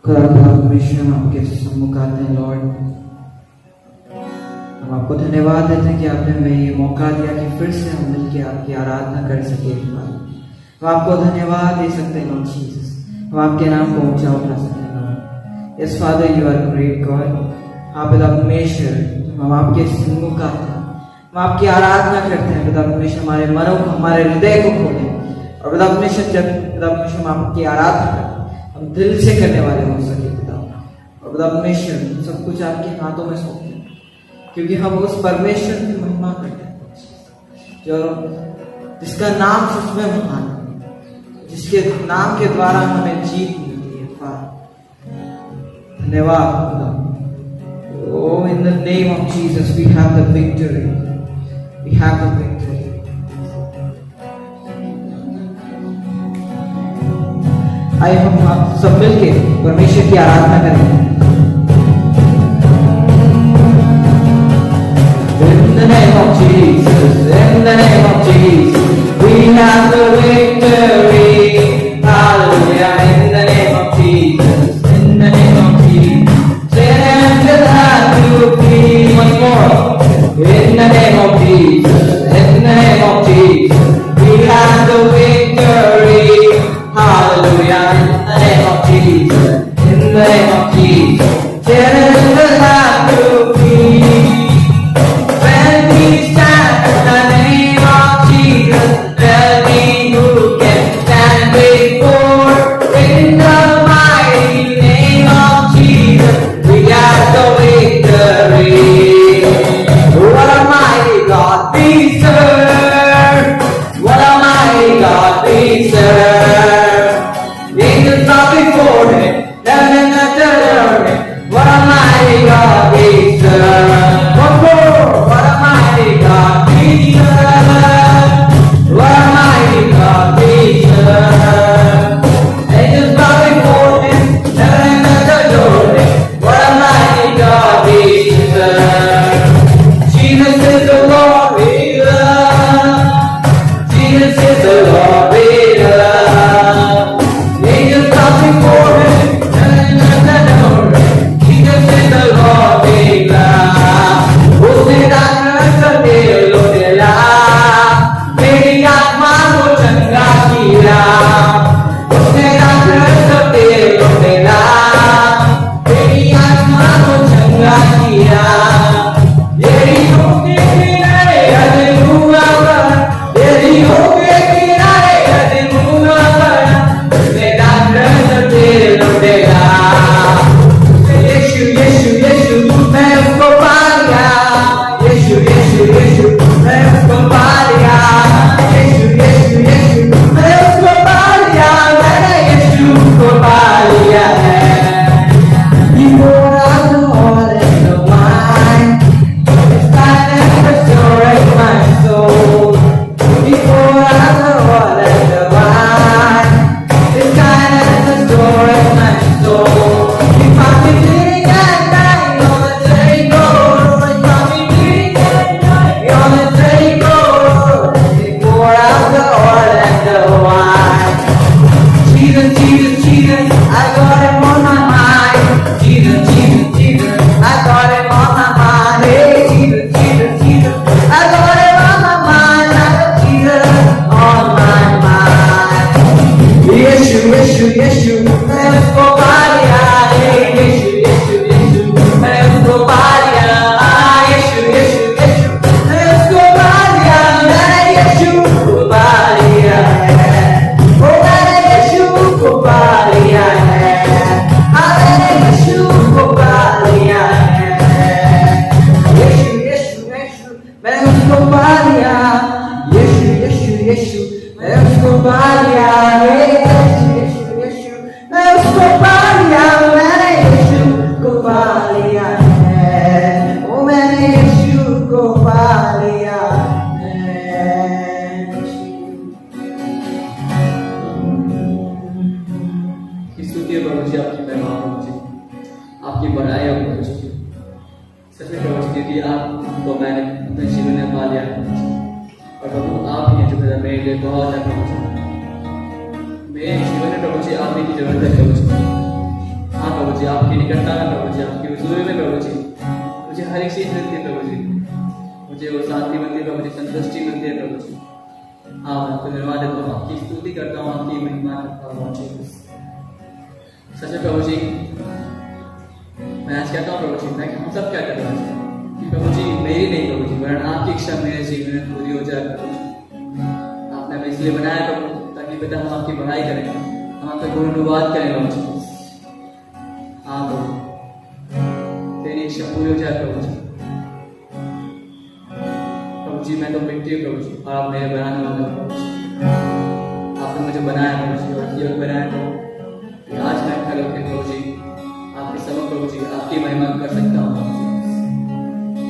खुदा परमेश्वर हम आपके सम्मुख आते हैं लॉर्ड। हम आपको धन्यवाद देते हैं कि आपने हमें ये मौका दिया कि फिर से हम मिलकर आपकी आराधना कर सके। हम आपको धन्यवाद दे सकते हैं लॉर्ड जीसस, हम आपके नाम को ऊंचा उठा सकते हैं Lord. Yes Father, you are great God. आप पिता परमेश्वर, हम आपके सम्मुख आते हैं, हम आपकी आराधना करते हैं पिता परमेश्वर। हमारे मनों को, हमारे हृदय को खोलें और पिता परमेश्वर जब पिता परमेश्वर हम आपकी आराधना करें हम दिल से करने वाले हो सके पिता। और पिता परमेश्वर सब कुछ आपके हाथों में सौंपते हैं, क्योंकि हम उस परमेश्वर की महिमा करते हैं जो जिसका नाम सच में महान है, जिसके नाम के द्वारा हमें जीत मिलती है। धन्यवाद पिता। Oh, in the name of Jesus, we have the victory. We have the victory. आइए हम सब मिलके परमेश्वर की आराधना करें। In the name of Jesus, in the name of Jesus, we have the victory. Hallelujah. In the name of Jesus, in the name of Jesus. Once more. In the name of Jesus, in the name of Jesus, we have the victory. Hallelujah. In the name of Jesus, in the name of Jesus, there is the life to be. When we stand in the name of Jesus, tell me who can stand before. In the mighty name of Jesus, we got the victory. What a mighty God we serve! What a mighty God we serve! Angels bow before Him, heaven and earth adore Him. What a mighty God we serve! One more! What a mighty God we serve! What a mighty God we serve! Angels bow before Him, heaven and earth adore Him. What a mighty God we serve! Jesus is the Lord we love. Jesus is the Lord we love. Angels bow before Him, heaven and earth adore Him. Jesus is the Lord we love. उसने डाकर सदे लौटेला, मेरी आत्मा को चंगा किया। उसने डाकर सदे लौटेला, मेरी आत्मा को चंगा किया। प्रभु जी, आपकी निकटता में प्रभु जी, आपकी हुजूरी में प्रभु जी मुझे हर एक चीज मिलती है प्रभु जी, मुझे वो शांति मिलती है प्रभु जी, संतुष्टि मिलती है प्रभु जी। हाँ, मैं आपको धन्यवाद देता हूँ, आपकी स्तुति करता हूँ, आपकी महिमा करता हूँ जीसस। सच है प्रभु जी, मैं आज कहता हूँ प्रभु जी, मैं हम सब कहते हैं प्रभु जी कि प्रभु जी मेरी नहीं प्रभु जी, वरन आपकी इच्छा मेरे जीवन में पूरी हो जाए प्रभु जी। आपने हमें इसलिए बनाया प्रभु ताकि बेटा हम आपकी बढ़ाई करें, हम आपका गुण अनुवाद करें प्रभु जी। हाँ प्रभु, तेरी इच्छा पूरी हो जाए प्रभु जी। प्रभु जी मैं तो मिट्टी हूँ प्रभु जी, और आप मेरे बनाने वाले हो प्रभु जी। आपने मुझे बनाया प्रभु जी, और ये बनाया प्रभु, आज मैं खड़े होकर प्रभु जी आपके समक्ष प्रभु जी आपकी महिमा कर सकता हूँ प्रभु जी,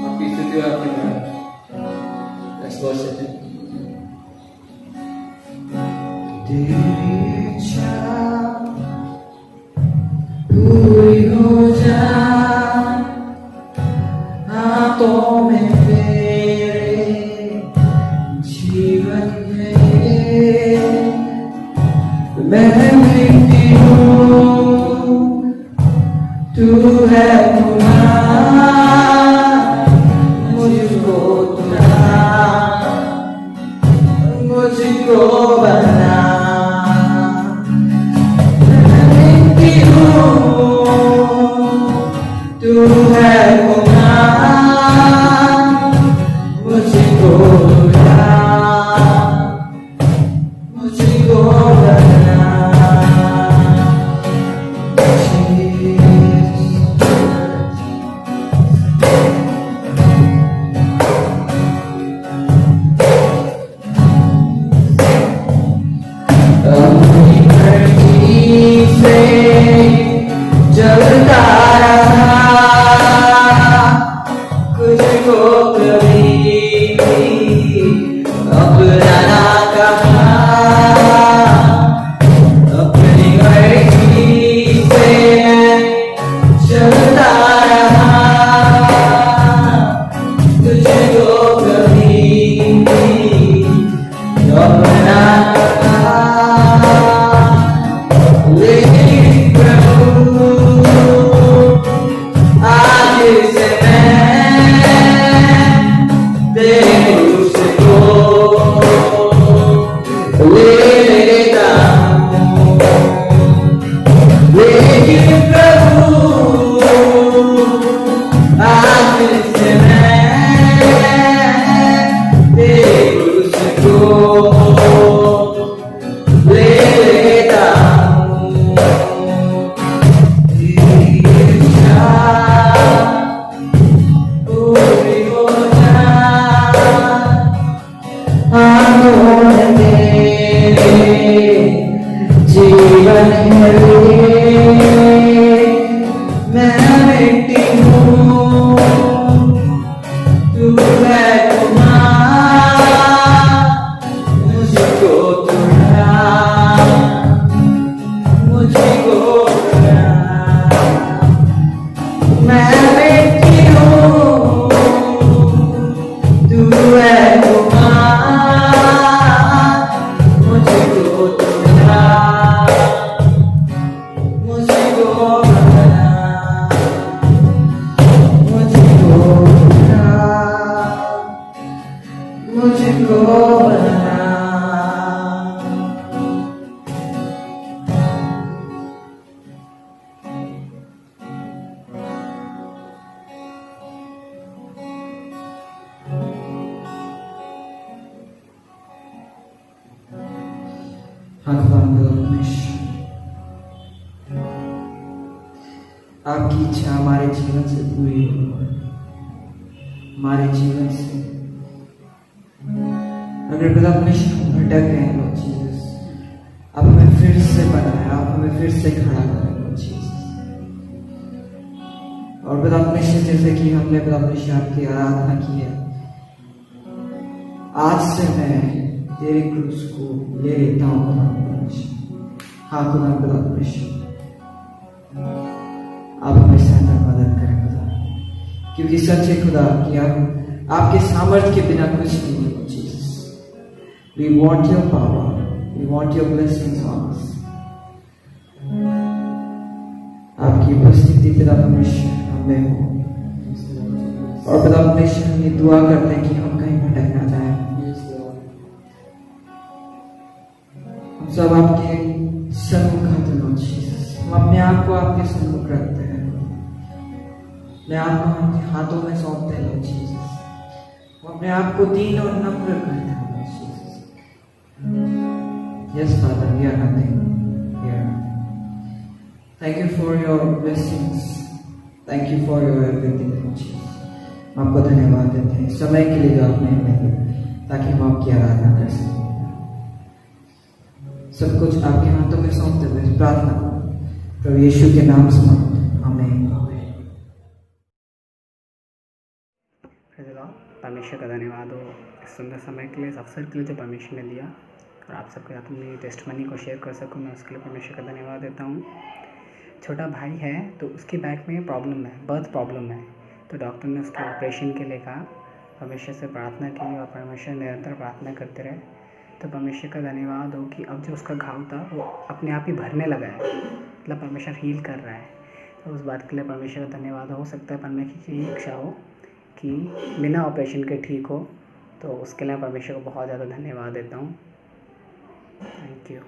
आपकी स्तुति और आपकी महिमा। Let's worship him. तेरी इच्छा पूरी हो जाए हाथों में तेरे जीवन है, मैं मिट्टी हूँ तू है तुम्हारा, मुझको बना, मैं मिट्टी हूँ तू है तुम्हारा, मुझको बना, मुझको बना। जलता रहा कुछ आपकी इच्छा हमारे जीवन से पूरी हो, हमारे जीवन से अगर खुदा परमेश्वर हम भटक गए हैं लॉर्ड जीसस, आप हमें फिर से बनाए, आप हमें फिर से खड़ा करें लॉर्ड जीसस। और खुदा परमेश्वर जैसे कि हमने खुदा परमेश्वर आपकी आराधना की है, आज से मैं तेरे क्रूस को ले लेता हूँ खुदा परमेश्वर। हाँ खुदा परमेश्वर, आप हमें सहायता मदद करें खुदा, क्योंकि सच है खुदा कि आप आपके सामर्थ्य के बिना कुछ नहीं है Jesus. We want your power, we want your blessings on us. आपकी उपस्थिति पिता परमेश्वर हमें हो। और पिता परमेश्वर हम ये दुआ करते हैं कि हम कहीं भटक ना जाए। हम सब आपके सन्मुख आते हैं लॉर्ड जीसस। हम अपने आप को आपके सन्मुख रखते हैं। अपने आप को आपके हाथों में सौंपते हैं लॉर्ड जीसस। हम अपने आप को दीन और नम्र करते हैं Lord Jesus. Yes, Father, we are nothing here. Thank you for your blessings. Thank you for your everything, Lord Jesus. हम आपको धन्यवाद देते हैं समय के लिए जो आपने हमें दिया ताकि हम आपकी आराधना कर सकें। सब कुछ आपके हाथों में सौंपते हुए प्रार्थना प्रभु यीशु के नाम से मांगते हैं। आमीन। परमेश्वर का धन्यवाद हो इस सुंदर समय के लिए, इस अवसर के लिए जो परमेश्वर ने दिया और आप सबके साथ अपनी टेस्टमनी को शेयर कर सकूं, मैं उसके लिए परमेश्वर का धन्यवाद देता हूं। छोटा भाई है तो उसके बैक में प्रॉब्लम है, बर्थ प्रॉब्लम है, तो डॉक्टर ने उसके ऑपरेशन के लिए कहा। परमेश्वर से प्रार्थना की और परमेश्वर निरंतर प्रार्थना करते रहे, तो परमेश्वर का धन्यवाद हो कि अब जो उसका घाव था वो अपने आप ही भरने लगा है, मतलब परमेश्वर हील कर रहा है। तो उस बात के लिए परमेश्वर का धन्यवाद। हो सकता है परमेश्वर की इच्छा हो कि बिना ऑपरेशन के ठीक हो, तो उसके लिए परमेश्वर को बहुत ज़्यादा धन्यवाद देता हूँ। Thank you.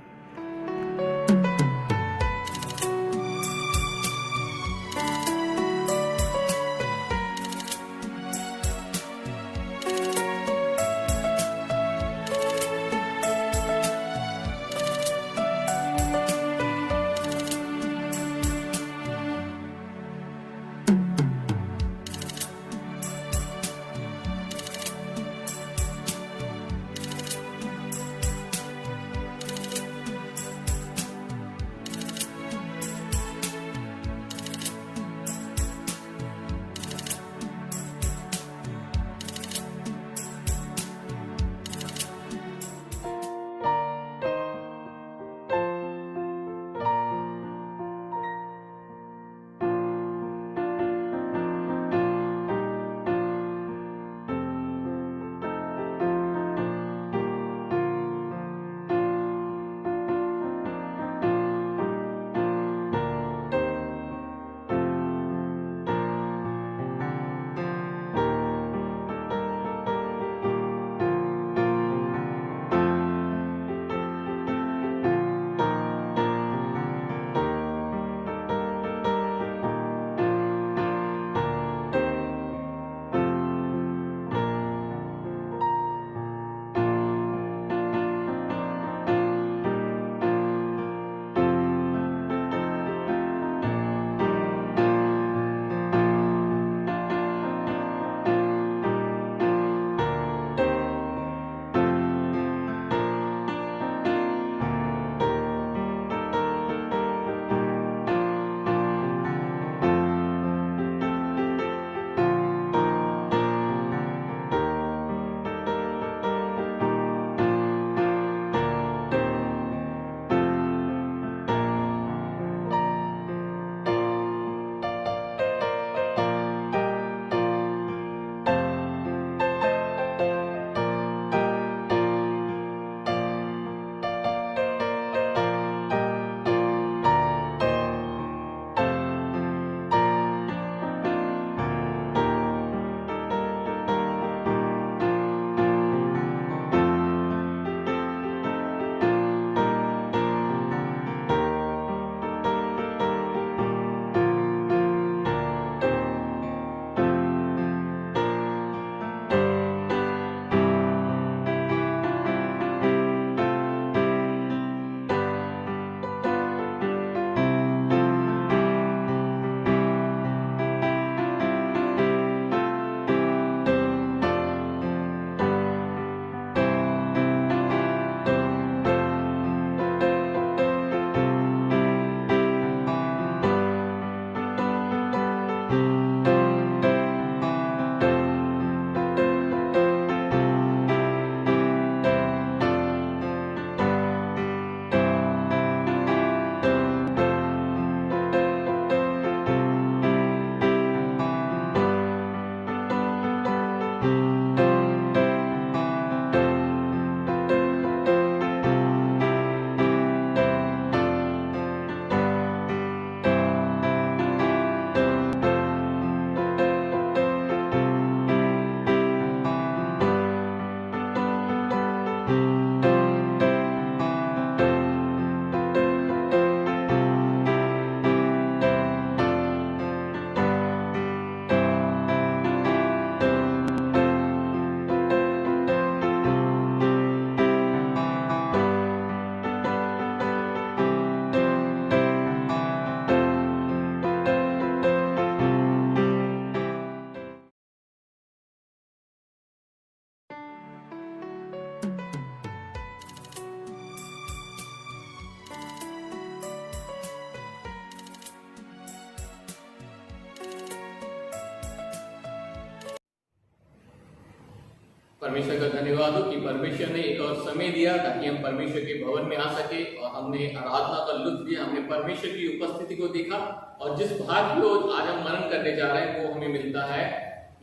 परमेश्वर का धन्यवाद हो कि परमेश्वर ने एक और समय दिया ताकि हम परमेश्वर के भवन में आ सके और हमने आराधना का लुत्फ लिया, हमने परमेश्वर की उपस्थिति को देखा और जिस भाग को आज हम मनन करने जा रहे हैं वो हमें मिलता है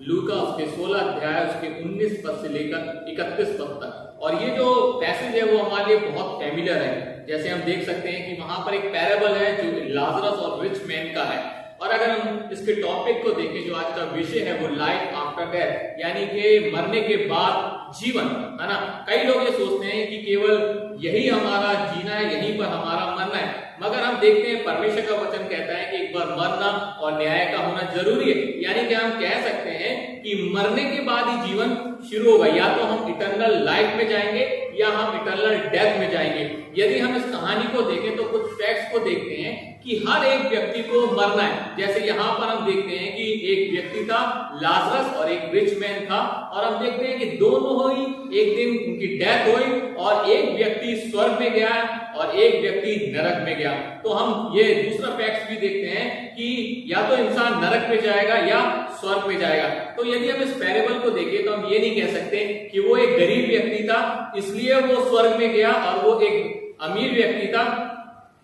लूका उसके 16 अध्याय उसके 19 पद से लेकर 31 पद तक। और ये जो पैसेज है वो हमारे लिए बहुत फैमिलियर है। जैसे हम देख सकते हैं कि वहां पर एक पैराबल है जो लाजरस और रिच मैन का है। और अगर हम इसके टॉपिक को देखें, जो आज का विषय है वो लाइफ आफ्टर डेथ, यानी कि मरने के बाद जीवन, है ना। कई लोग ये सोचते हैं कि केवल यही हमारा जीना है, यहीं पर हमारा मरना है, मगर हम देखते हैं परमेश्वर का वचन कहता है कि एक बार मरना और न्याय का होना जरूरी है। यानी कि हम कह सकते हैं कि मरने के बाद ही जीवन शुरू होगा, या तो हम इटर्नल लाइफ में जाएंगे या हम इटर्नल डेथ में जाएंगे। यदि हम इस कहानी को देखें तो कुछ फैक्ट्स को देखते हैं कि हर एक व्यक्ति को मरना है। जैसे यहाँ पर हम देखते हैं कि एक व्यक्ति था लाजरस और एक रिच मैन था, और हम देखते हैं कि दोनों ही एक दिन उनकी डेथ हुई और एक व्यक्ति स्वर्ग में गया और एक व्यक्ति नरक में गया। तो हम ये दूसरा फैक्ट भी देखते हैं कि या तो इंसान नरक में जाएगा या स्वर्ग में जाएगा। तो यदि हम इस पैरेबल को देखें तो हम ये नहीं कह सकते कि वो एक गरीब व्यक्ति था इसलिए वो स्वर्ग में गया और वो एक अमीर व्यक्ति था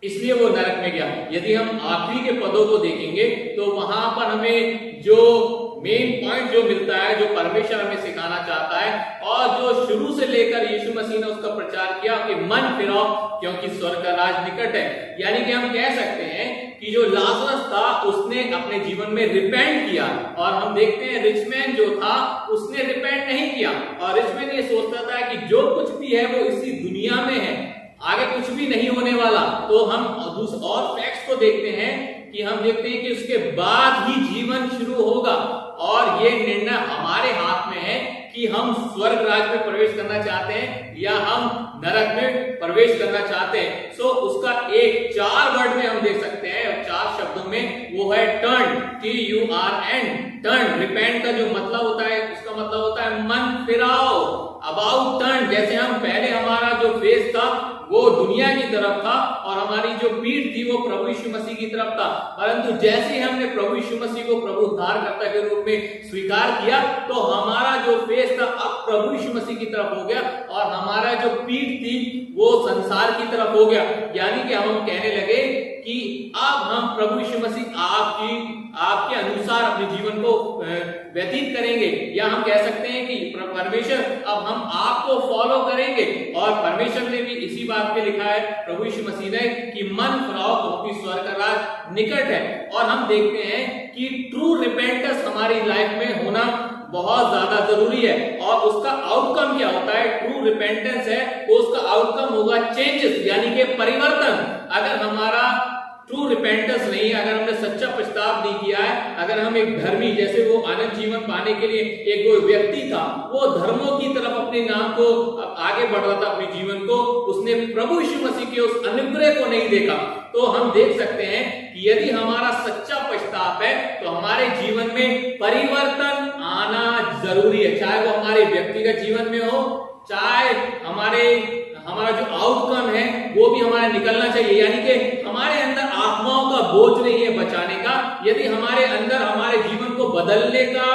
इसलिए वो नरक में गया। यदि हम आखिरी के पदों को देखेंगे तो वहां पर हमें जो मेन पॉइंट जो मिलता है, जो परमेश्वर हमें सिखाना चाहता है और जो शुरू से लेकर यीशु मसीह ने उसका प्रचार किया कि मन फिराओ क्योंकि स्वर्ग का राज निकट है। यानी कि हम कह सकते हैं कि जो लाजरस था उसने अपने जीवन में रिपेंट किया, और हम देखते हैं रिच मैन जो था उसने रिपेंट नहीं किया। और रिच मैन ये सोचता था कि जो कुछ भी है वो इसी दुनिया में है, आगे कुछ भी नहीं होने वाला। तो हम और फैक्ट्स को देखते हैं कि हम देखते हैं कि उसके बाद ही जीवन शुरू होगा, और ये निर्णय हमारे हाथ में है कि हम स्वर्ग राज में प्रवेश करना चाहते हैं या हम नरक में प्रवेश करना चाहते हैं। सो उसका एक 4 वर्ड में हम देख सकते हैं, 4 शब्दों में, वो है टर्न, TURN, टर्न। रिपेंट का जो मतलब होता है उसका मतलब होता है मन फिराओ, अबाउट टर्न। जैसे हम पहले हमारा जो फेस था वो दुनिया की तरफ था और हमारी जो पीठ थी वो प्रभु यीशु मसीह की तरफ था, परंतु जैसे ही हमने प्रभु यीशु मसीह को प्रभु उद्धारकर्ता के रूप में स्वीकार किया तो हमारा जो फेस था अब प्रभु यीशु मसीह की तरफ हो गया और हमारा जो पीठ थी वो संसार की तरफ हो गया। यानी कि हम कहने लगे कि अब हम प्रभु यीशु मसीह आपके अनुसार अपने जीवन को व्यतीत करेंगे, या हम कह सकते हैं कि परमेश्वर अब हम आपको फॉलो करेंगे। और परमेश्वर ने भी इसी बात पे लिखा है प्रभु यीशु मसीह ने कि मन फिराओ क्योंकि स्वर्ग का राज निकट है। और हम देखते हैं कि ट्रू रिपेंटेंस हमारी लाइफ में होना बहुत ज्यादा जरूरी है, और उसका आउटकम क्या होता है? ट्रू रिपेंटेंस है तो उसका आउटकम होगा चेंजेस, यानी कि परिवर्तन। अगर हमारा ट्रू रिपेंटेंस नहीं, अगर हमने सच्चा पछतावा नहीं किया है, अगर हम एक धर्मी, जैसे वो अनंत जीवन पाने के लिए एक वो व्यक्ति था, वो धर्मों की तरफ अपने नाम को आगे बढ़ रहा था, अपने जीवन को, उसने प्रभु यीशु मसीह के उस अनुग्रह को नहीं देखा। तो हम देख सकते हैं कि यदि हमारा सच्चा पछतावा है तो हमारे जीवन में परिवर्तन आना जरूरी है, चाहे वो हमारे व्यक्तिगत जीवन में हो, चाहे हमारा जो आउटकम है वो भी हमारा निकलना चाहिए। यानी कि हमारे अंदर आत्माओं का बोझ नहीं है बचाने का। यदि हमारे अंदर हमारे जीवन को बदलने का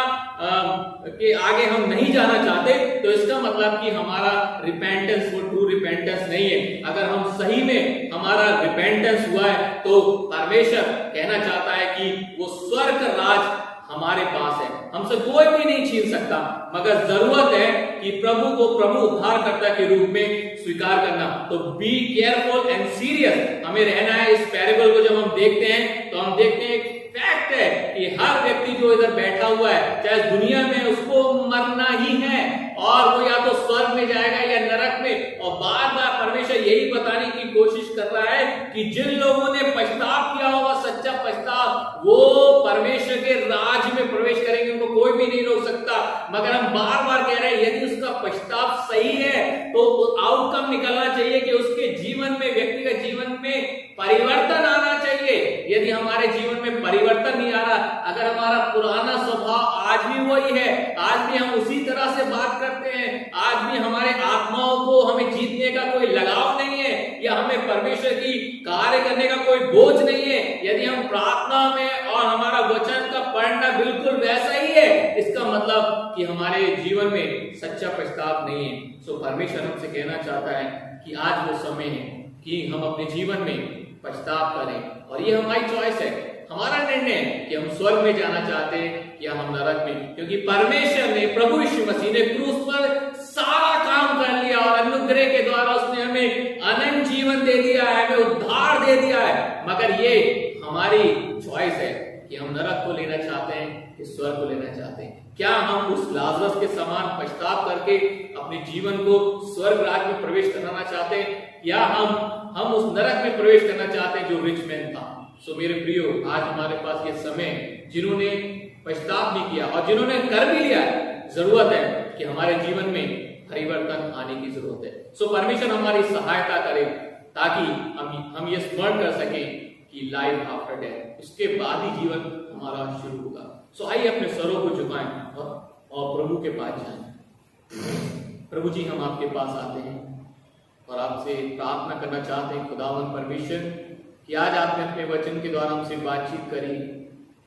के आगे हम नहीं जाना चाहते तो इसका मतलब कि हमारा रिपेंटेंस वो ट्रू रिपेंटेंस नहीं है। अगर हम सही में हमारा रिपेंटेंस हुआ है तो परमेश्वर कहना चाहता है कि वो स्वर्ग राज हमारे पास है, हमसे कोई भी नहीं छीन सकता, मगर जरूरत है कि प्रभु को प्रभु उद्धारकर्ता के रूप में स्वीकार करना। तो बी केयरफुल एंड सीरियस हमें रहना है। इस पैरेबल को जब हम देखते हैं तो हम देखते हैं फैक्ट है कि हर व्यक्ति जो इधर बैठा हुआ है, चाहे दुनिया में, उसको मरना ही है, और वो या तो स्वर्ग में जाएगा या नरक में। और बार बार परमेश्वर यही बताने की कोशिश कर रहा है कि जिन लोगों ने पछतावा किया होगा, सच्चा पछतावा, वो परमेश्वर के राज में प्रवेश करेंगे, उनको कोई भी नहीं रोक सकता। मगर हम बार बार कह रहे हैं यदि उसका पछतावा सही है तो आउटकम निकलना चाहिए कि उसके जीवन में, व्यक्तिगत जीवन में परिवर्तन आना चाहिए। यदि हमारे जीवन में परिवर्तन नहीं आ रहा, अगर हमारा पुराना स्वभाव आज भी वही है, आज भी हम उसी तरह से बात करते हैं, आज भी हमारे आत्माओं को हमें जीतने का कोई लगाव नहीं है, या हमें परमेश्वर की कार्य करने का कोई बोझ नहीं है, यदि हम प्रार्थना में और हमारा वचन का पढ़ना बिल्कुल वैसा ही है, इसका मतलब कि हमारे जीवन में सच्चा पछतावा नहीं है। सो परमेश्वर हमसे कहना चाहता है कि आज वो समय है कि हम अपने जीवन में पछतावा करें, और ये हमारी चॉइस है, हमारा निर्णय है कि हम स्वर्ग में जाना चाहते हैं या हम नरक में, क्योंकि परमेश्वर ने, प्रभु यीशु मसीह ने क्रूस पर सारा काम कर लिया और अनुग्रह के द्वारा उसने हमें अनंत जीवन दे दिया है, हमें उद्धार दे दिया है। मगर ये हमारी चॉइस है कि हम नरक को लेना चाहते हैं कि स्वर्ग को लेना चाहते हैं। क्या हम उस लाजरस के समान पछतावा करके अपने जीवन को स्वर्ग राज्य में प्रवेश कराना चाहते हैं, या हम उस नरक में प्रवेश करना चाहते हैं जो रिच मैन था। सो मेरे प्रियो, आज हमारे पास ये समय, जिन्होंने पछतावा नहीं किया और जिन्होंने कर भी लिया, जरूरत है कि हमारे जीवन में परिवर्तन आने की जरूरत है। सो परमेश्वर हमारी सहायता करे ताकि हम ये स्मरण कर सकें कि लाइफ आफ्टर डेथ, इसके बाद ही जीवन हमारा शुरू होगा। सो आइए अपने सरों को झुकाएं और प्रभु के पास जाएं। प्रभु जी, हम आपके पास आते हैं और आपसे प्रार्थना करना चाहते हैं, खुदावन परमेश्वर, कि आज आपने अपने वचन के द्वारा हमसे बातचीत करी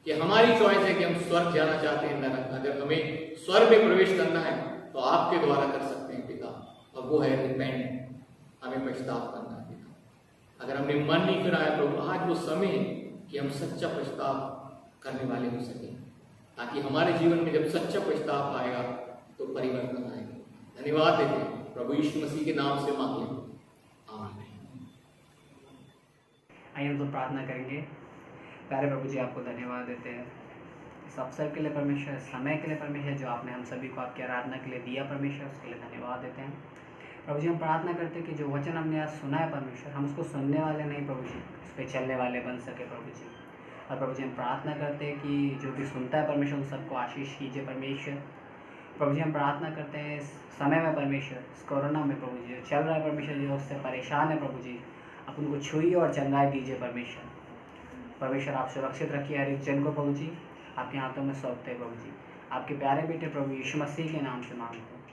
कि हमारी चॉइस है कि हम स्वर्ग जाना चाहते हैं नरक। अगर हमें स्वर्ग में प्रवेश करना है तो आपके द्वारा कर सकते हैं पिता, और वो है रिपेंट, हमें पछतावा करना है पिता। अगर हमने मन नहीं फिरा है प्रभु, आज वो समय है कि हम सच्चा पछतावा करने वाले हो सके, ताकि हमारे जीवन में जब सच्चा पछतावा आएगा तो परिवर्तन आएगा। धन्यवाद देते हैं, प्रभु यीशु मसीह के नाम से मांग लें, आमीन। आइए हम तो प्रार्थना करेंगे। प्यारे प्रभु जी, आपको धन्यवाद देते हैं इस अवसर के लिए परमेश्वर, समय के लिए परमेश्वर, जो आपने हम सभी को आपकी आराधना के लिए दिया परमेश्वर, उसके लिए धन्यवाद देते हैं। प्रभु जी, हम प्रार्थना करते हैं कि जो वचन हमने आज सुना है परमेश्वर, हम उसको सुनने वाले नहीं प्रभु जी, उस पर चलने वाले बन सके प्रभु जी। और प्रभु जी, हम प्रार्थना करते हैं कि जो भी सुनता है परमेश्वर, उन सबको आशीष कीजिए परमेश्वर। प्रभु जी, हम प्रार्थना करते हैं इस समय में परमेश्वर, इस कोरोना में प्रभु जी जो चल रहा है परमेश्वर, जो उससे परेशान है प्रभु जी, आप उनको छुइए और चंगाई दीजिए परमेश्वर। परमेश्वर, आप सुरक्षित रखिए हर एक जन को प्रभु जी, आपके हाथों में सौंपते हैं प्रभु जी। आपके प्यारे बेटे प्रभु यीशु मसीह के नाम से मांगते हैं।